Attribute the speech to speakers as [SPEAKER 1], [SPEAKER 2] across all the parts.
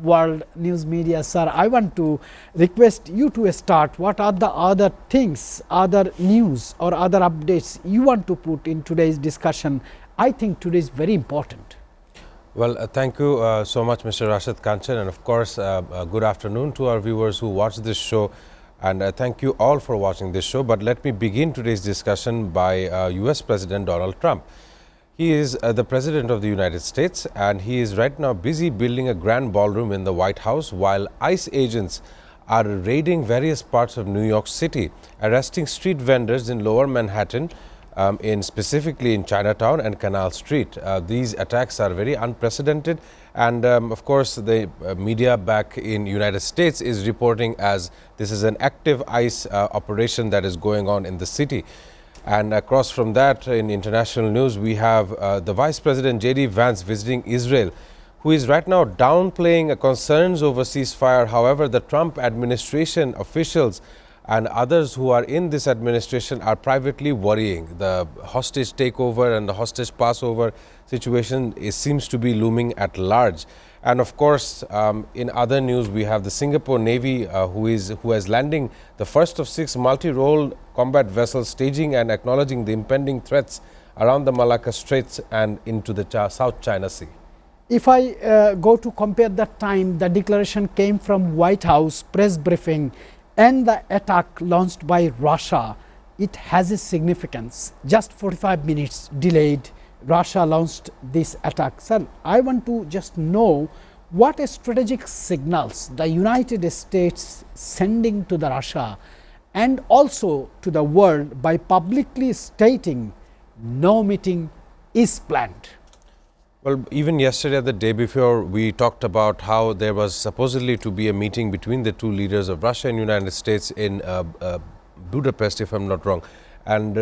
[SPEAKER 1] world news media. Sir, I want to request you to start. What are the other things, other news or other updates you want to put in today's discussion? I think today is very important.
[SPEAKER 2] Well, thank you so much, Mr. Rashid Kanchan, and of course, good afternoon to our viewers who watch this show, and thank you all for watching this show. But let me begin today's discussion by US President Donald Trump. He is the President of the United States, and he is right now busy building a grand ballroom in the White House while ICE agents are raiding various parts of New York City, arresting street vendors in Lower Manhattan, specifically in Chinatown and Canal Street. These attacks are very unprecedented, and of course the media back in United States is reporting as this is an active ICE operation that is going on in the city. And across from that, in international news, we have the Vice President J.D. Vance visiting Israel, who is right now downplaying concerns over ceasefire. However, the Trump administration officials and others who are in this administration are privately worrying. The hostage takeover and the hostage passover situation seems to be looming at large. And of course, in other news, we have the Singapore Navy who is landing the first of 6 multi-role combat vessels, staging and acknowledging the impending threats around the Malacca Straits and into the South China Sea.
[SPEAKER 1] If I go to compare that time, the declaration came from White House press briefing and the attack launched by Russia, it has a significance. Just 45 minutes delayed, Russia launched this attack. Sir, I want to just know what strategic signals the United States sending to the Russia and also to the world by publicly stating no meeting is planned.
[SPEAKER 2] Well, even yesterday, the day before, we talked about how there was supposedly to be a meeting between the two leaders of Russia and United States in Budapest, if I'm not wrong. And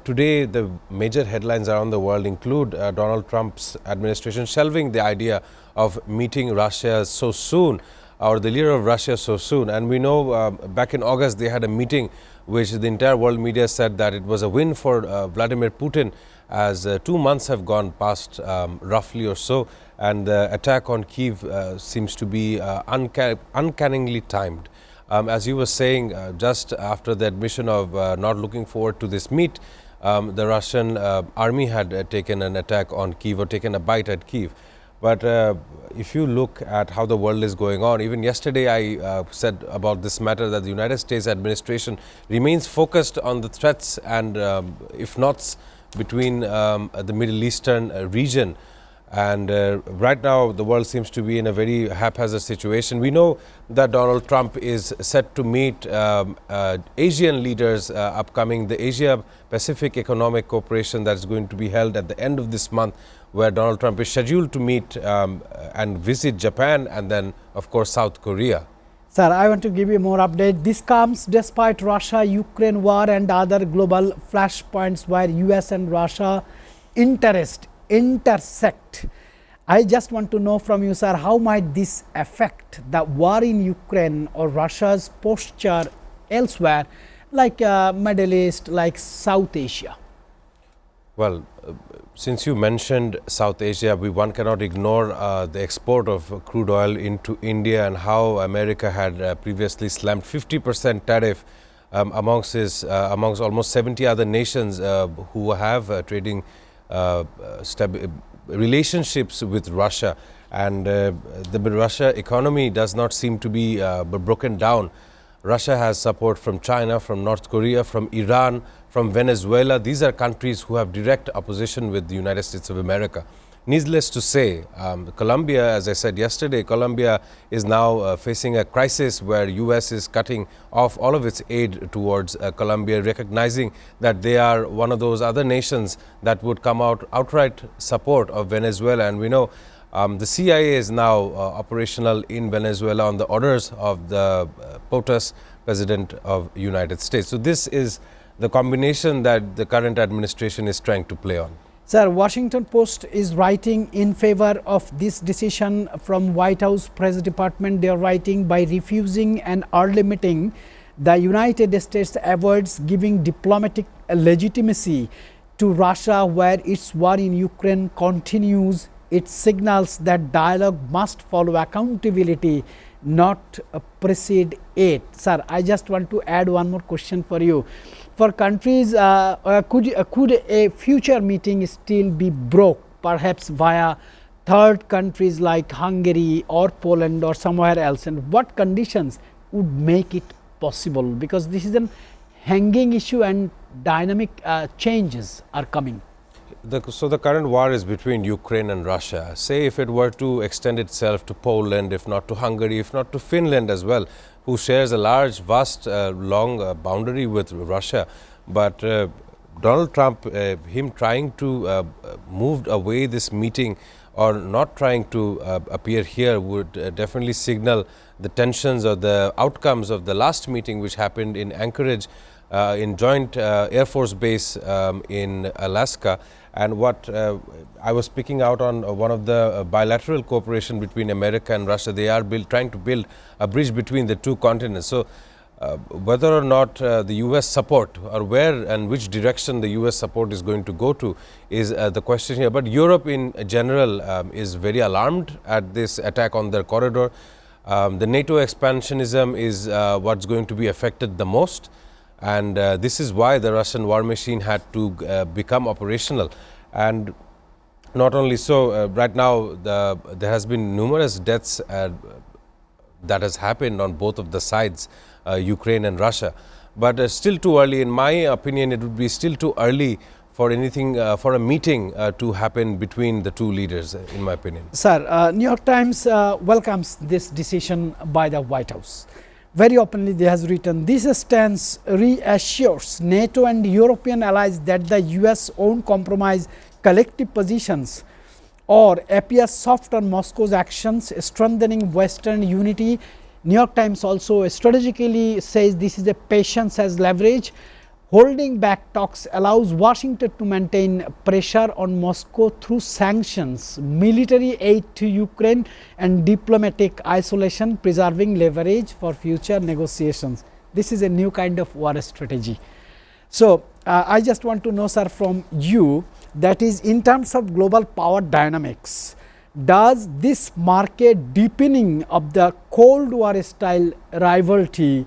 [SPEAKER 2] today, the major headlines around the world include Donald Trump's administration shelving the idea of meeting Russia so soon, or the leader of Russia so soon. And we know back in August, they had a meeting which the entire world media said that it was a win for Vladimir Putin, as 2 months have gone past roughly or so, and the attack on Kyiv seems to be uncannily timed. As you were saying, just after the admission of not looking forward to this meet, the Russian army had taken an attack on Kyiv, or taken a bite at Kyiv. But if you look at how the world is going on, even yesterday I said about this matter that the United States administration remains focused on the threats and if not between the Middle Eastern region. And right now the world seems to be in a very haphazard situation. We know that Donald Trump is set to meet Asian leaders upcoming, the Asia Pacific Economic Cooperation that is going to be held at the end of this month, where Donald Trump is scheduled to meet and visit Japan and then of course South Korea.
[SPEAKER 1] Sir, I want to give you more update. This comes despite Russia-Ukraine war and other global flashpoints where US and Russia interests intersect. I just want to know from you, sir, how might this affect the war in Ukraine or Russia's posture elsewhere, like Middle East, like South Asia?
[SPEAKER 2] Well, since you mentioned South Asia, one cannot ignore the export of crude oil into India and how America had previously slammed 50% tariff amongst almost 70 other nations who have trading relationships with Russia. And the Russia economy does not seem to be broken down. Russia has support from China, from North Korea, from Iran, from Venezuela. These are countries who have direct opposition with the United States of America. Needless to say, Colombia, as I said yesterday, Colombia is now facing a crisis where US is cutting off all of its aid towards Colombia, recognizing that they are one of those other nations that would come out outright support of Venezuela. And we know the CIA is now operational in Venezuela on the orders of the POTUS, President of the United States. So this is the combination that the current administration is trying to play on.
[SPEAKER 1] Sir, Washington Post is writing in favor of this decision from White House Press Department. They are writing, by refusing an early meeting, the United States avoids giving diplomatic legitimacy to Russia where its war in Ukraine continues It signals that dialogue must follow accountability, not precede it. Sir, I just want to add one more question for you. For countries, could a future meeting still be broke, perhaps via third countries like Hungary or Poland or somewhere else, and what conditions would make it possible? Because this is a hanging issue and dynamic changes are coming.
[SPEAKER 2] So the current war is between Ukraine and Russia. Say if it were to extend itself to Poland, if not to Hungary, if not to Finland as well, who shares a large, vast, long boundary with Russia. But Donald Trump, him trying to move away this meeting or not trying to appear here would definitely signal the tensions or the outcomes of the last meeting which happened in Anchorage in joint Air Force base in Alaska. And what I was speaking out on one of the bilateral cooperation between America and Russia, they are trying to build a bridge between the two continents. So whether or not the US support or where and which direction the US support is going to go to is the question here. But Europe in general is very alarmed at this attack on their corridor. The NATO expansionism is what's going to be affected the most. And this is why the Russian war machine had to become operational. And not only so, right now there has been numerous deaths that has happened on both of the sides, Ukraine and Russia. But still too early, in my opinion, it would be still too early for anything, for a meeting to happen between the two leaders, in my opinion.
[SPEAKER 1] Sir, New York Times welcomes this decision by the White House. Very openly they has written, this stance reassures NATO and European allies that the US won't compromise collective positions or appear soft on Moscow's actions, strengthening Western unity. New York Times also strategically says this is a patience as leverage. Holding back talks allows Washington to maintain pressure on Moscow through sanctions, military aid to Ukraine and diplomatic isolation, preserving leverage for future negotiations. This is a new kind of war strategy. So, I just want to know, sir, from you, that is in terms of global power dynamics, does this mark a deepening of the Cold War style rivalry,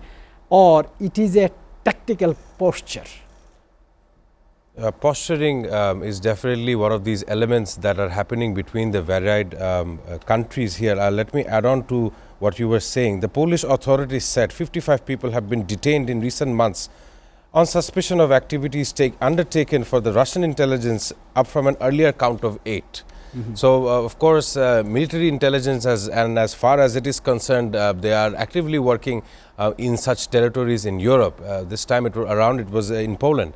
[SPEAKER 1] or it is a tactical posture?
[SPEAKER 2] Posturing is definitely one of these elements that are happening between the varied countries here. Let me add on to what you were saying. The Polish authorities said 55 people have been detained in recent months on suspicion of activities undertaken for the Russian intelligence, up from an earlier count of 8. So, of course, military intelligence and as far as it is concerned, they are actively working in such territories in Europe. This time it was in Poland.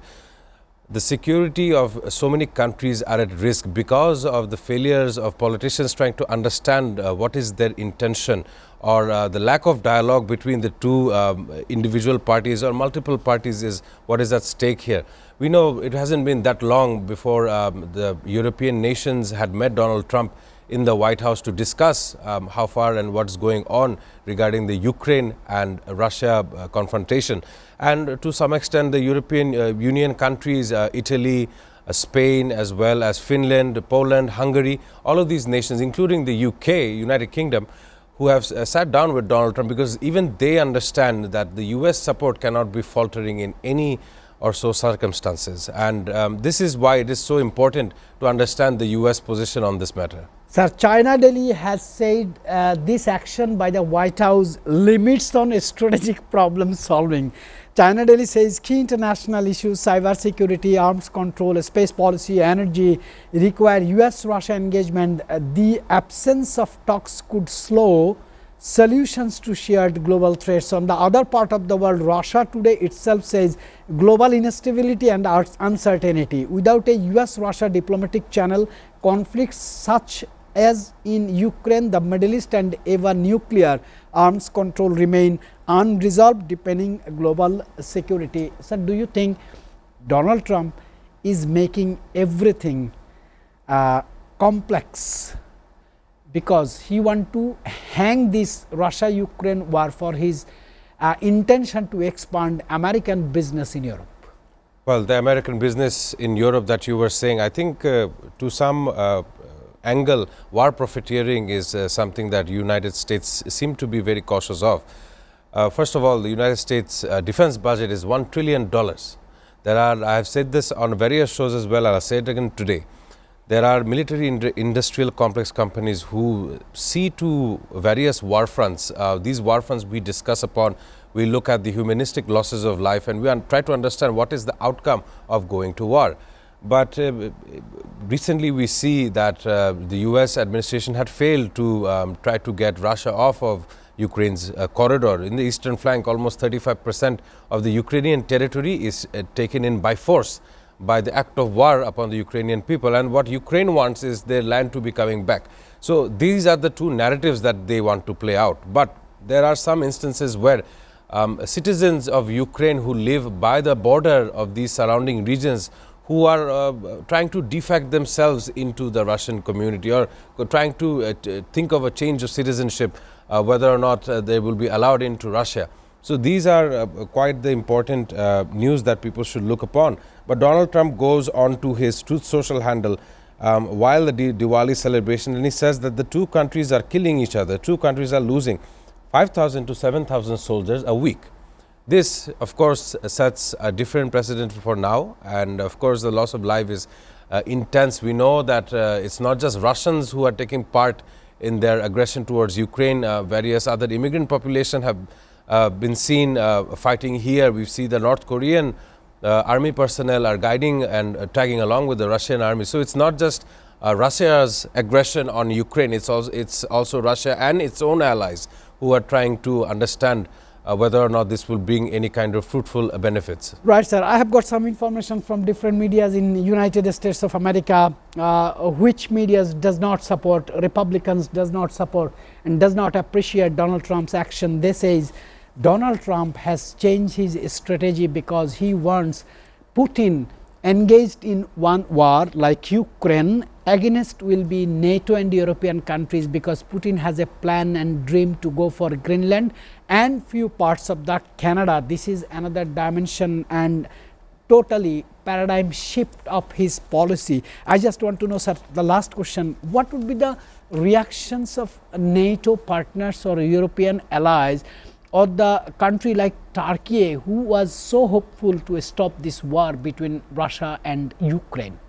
[SPEAKER 2] The security of so many countries are at risk because of the failures of politicians trying to understand what is their intention, or the lack of dialogue between the two individual parties or multiple parties is what is at stake here. We know it hasn't been that long before the European nations had met Donald Trump in the White House to discuss how far and what's going on regarding the Ukraine and Russia confrontation. And to some extent, the European Union countries, Italy, Spain, as well as Finland, Poland, Hungary, all of these nations, including the UK, United Kingdom, who have sat down with Donald Trump, because even they understand that the US support cannot be faltering in any or so circumstances. And this is why it is so important to understand the US position on this matter.
[SPEAKER 1] Sir, China Delhi has said this action by the White House limits on strategic problem solving. China Delhi says key international issues, cyber security, arms control, space policy, energy require US-Russia engagement. The absence of talks could slow solutions to shared global threats. On the other part of the world, Russia today itself says global instability and uncertainty. Without a US-Russia diplomatic channel, conflicts such as in Ukraine, the Middle East and even nuclear arms control remain unresolved, depending global security. Sir, do you think Donald Trump is making everything complex because he wants to hang this Russia-Ukraine war for his intention to expand American business in Europe?
[SPEAKER 2] Well, the American business in Europe that you were saying, I think to some angle, war profiteering is something that United States seem to be very cautious of. First of all, the United States defense budget is $1 trillion. I have said this on various shows as well, and I'll say it again today. There are military industrial complex companies who see to various war fronts. These war fronts we discuss upon, we look at the humanistic losses of life, and we try to understand what is the outcome of going to war. But recently we see that the US administration had failed to try to get Russia off of Ukraine's corridor. In the eastern flank, almost 35% of the Ukrainian territory is taken in by force, by the act of war upon the Ukrainian people, and what Ukraine wants is their land to be coming back. So these are the two narratives that they want to play out. But there are some instances where citizens of Ukraine who live by the border of these surrounding regions, who are trying to defect themselves into the Russian community, or trying to think of a change of citizenship, whether or not they will be allowed into Russia. So these are quite the important news that people should look upon. But Donald Trump goes on to his Truth Social handle while the Diwali celebration, and he says that the two countries are killing each other. Two countries are losing 5,000 to 7,000 soldiers a week. This, of course, sets a different precedent for now, and of course the loss of life is intense. We know that it's not just Russians who are taking part in their aggression towards Ukraine. Various other immigrant population have been seen fighting here. We see the North Korean army personnel are guiding and tagging along with the Russian army. So it's not just Russia's aggression on Ukraine, it's also Russia and its own allies who are trying to understand whether or not this will bring any kind of fruitful benefits.
[SPEAKER 1] Right, sir. I have got some information from different medias in United States of America, which medias does not support, Republicans does not support and does not appreciate Donald Trump's action. They say Donald Trump has changed his strategy because he wants Putin engaged in one war like Ukraine. Against will be NATO and European countries, because Putin has a plan and dream to go for Greenland and few parts of that Canada. This is another dimension and totally paradigm shift of his policy. I just want to know, sir, the last question, what would be the reactions of NATO partners or European allies, or the country like Turkey, who was so hopeful to stop this war between Russia and Ukraine?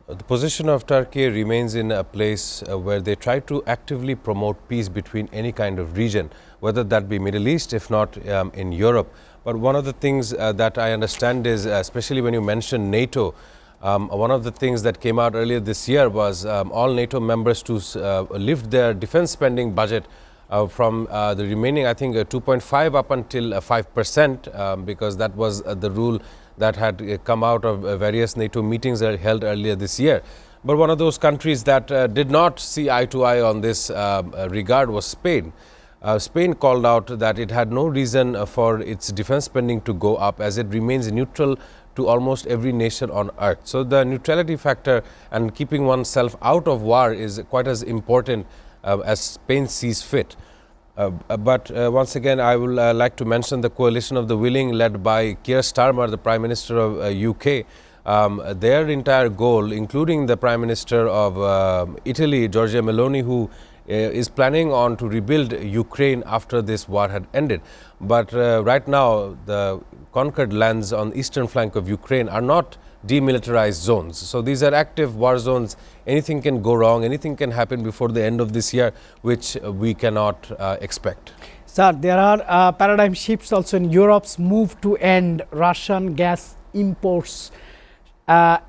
[SPEAKER 2] The position of Turkey remains in a place where they try to actively promote peace between any kind of region, whether that be Middle East, if not in Europe. But one of the things that I understand is, especially when you mention NATO, one of the things that came out earlier this year was all NATO members to lift their defense spending budget from the remaining, I think, 2.5 up until 5%, because that was the rule that had come out of various NATO meetings that held earlier this year. But one of those countries that did not see eye to eye on this regard was Spain. Spain called out that it had no reason for its defense spending to go up, as it remains neutral to almost every nation on earth. So the neutrality factor and keeping oneself out of war is quite as important as Spain sees fit. But once again, I would like to mention the coalition of the willing, led by Keir Starmer, the Prime Minister of UK. Their entire goal, including the Prime Minister of Italy, Giorgia Meloni, who is planning on to rebuild Ukraine after this war had ended. But right now, the conquered lands on the eastern flank of Ukraine are not demilitarized zones. So these are active war zones. Anything can go wrong, anything can happen before the end of this year, which we cannot expect.
[SPEAKER 1] Sir, there are paradigm shifts also in Europe's move to end Russian gas imports.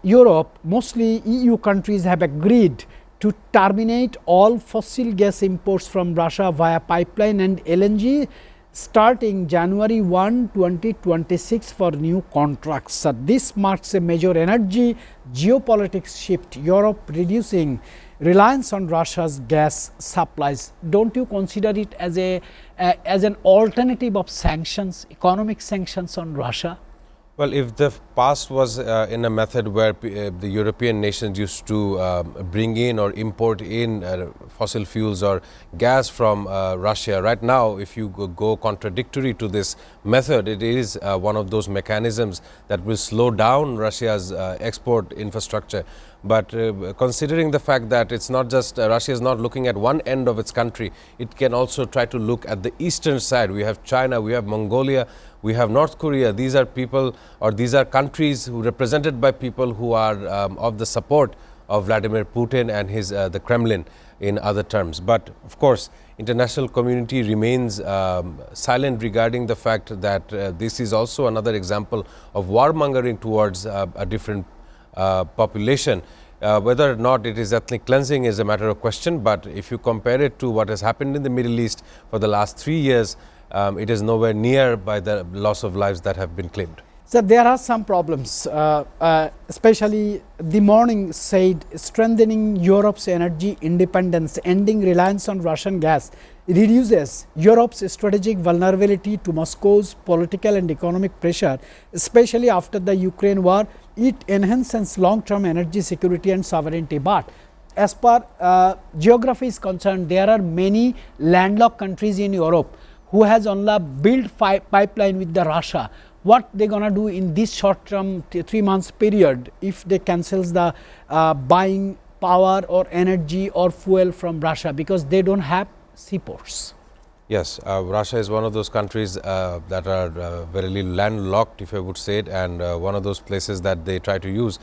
[SPEAKER 1] Europe, mostly EU countries, have agreed to terminate all fossil gas imports from Russia via pipeline and LNG starting January 1, 2026 for new contracts. So this marks a major energy geopolitics shift, Europe reducing reliance on Russia's gas supplies. Don't you consider it as an alternative of sanctions, economic sanctions on Russia?
[SPEAKER 2] Well, if the past was in a method where the European nations used to bring in or import in fossil fuels or gas from Russia, right now, if you go contradictory to this method, it is one of those mechanisms that will slow down Russia's export infrastructure. But considering the fact that it's not just Russia is not looking at one end of its country, it can also try to look at the eastern side. We have China, we have Mongolia, we have North Korea. These are people, or these are countries who represented by people who are of the support of Vladimir Putin and his the Kremlin in other terms. But of course, international community remains silent regarding the fact that this is also another example of warmongering towards a different population. Whether or not it is ethnic cleansing is a matter of question, but if you compare it to what has happened in the Middle East for the last 3 years, it is nowhere near by the loss of lives that have been claimed.
[SPEAKER 1] So there are some problems, especially the morning said strengthening Europe's energy independence, ending reliance on Russian gas, reduces Europe's strategic vulnerability to Moscow's political and economic pressure, especially after the Ukraine war. It enhances long-term energy security and sovereignty. But as per geography is concerned, there are many landlocked countries in Europe who has only built pipeline with the Russia. What they gonna do in this short term 3 months period if they cancels the buying power or energy or fuel from Russia, because they don't have seaports?
[SPEAKER 2] Yes, Russia is one of those countries that are very landlocked, if I would say it, and one of those places that they try to use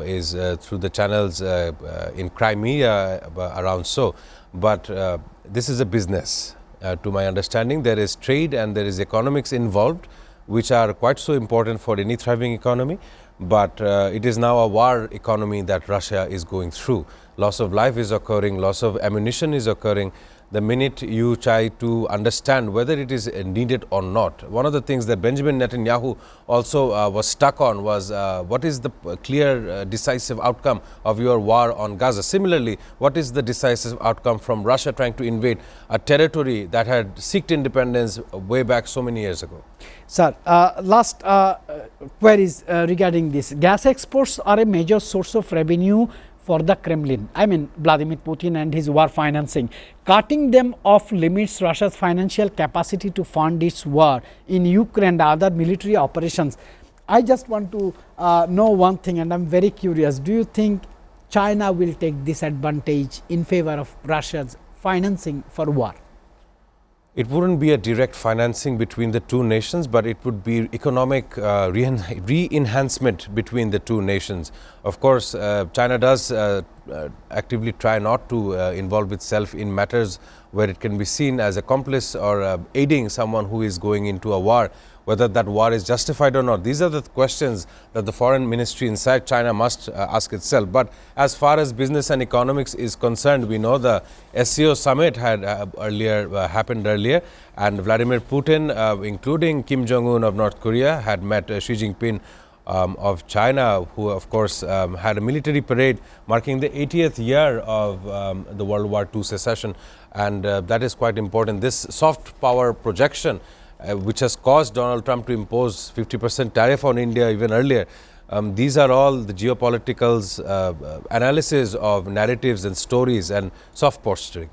[SPEAKER 2] is through the channels in Crimea around so. But this is a business. To my understanding, there is trade and there is economics involved, which are quite so important for any thriving economy. But it is now a war economy that Russia is going through. Loss of life is occurring, loss of ammunition is occurring. The minute you try to understand whether it is needed or not. One of the things that Benjamin Netanyahu also was stuck on was what is the clear decisive outcome of your war on Gaza. Similarly, what is the decisive outcome from Russia trying to invade a territory that had sought independence way back so many years ago?
[SPEAKER 1] Sir, last queries regarding this. Gas exports are a major source of revenue for the Kremlin, I mean Vladimir Putin and his war financing. Cutting them off limits Russia's financial capacity to fund its war in Ukraine and other military operations. I just want to know one thing, and I am very curious. Do you think China will take this advantage in favor of Russia's financing for war?
[SPEAKER 2] It wouldn't be a direct financing between the two nations, but it would be economic re-enhancement between the two nations. Of course, China does actively try not to involve itself in matters where it can be seen as accomplice or aiding someone who is going into a war. Whether that war is justified or not, these are the questions that the foreign ministry inside China must ask itself. But as far as business and economics is concerned, we know the SCO summit had happened earlier, and Vladimir Putin, including Kim Jong-un of North Korea, had met Xi Jinping of China, who of course had a military parade marking the 80th year of the World War II secession, and that is quite important. This soft power projection which has caused Donald Trump to impose 50% tariff on India even earlier. These are all the geopolitical analysis of narratives and stories and soft posturing.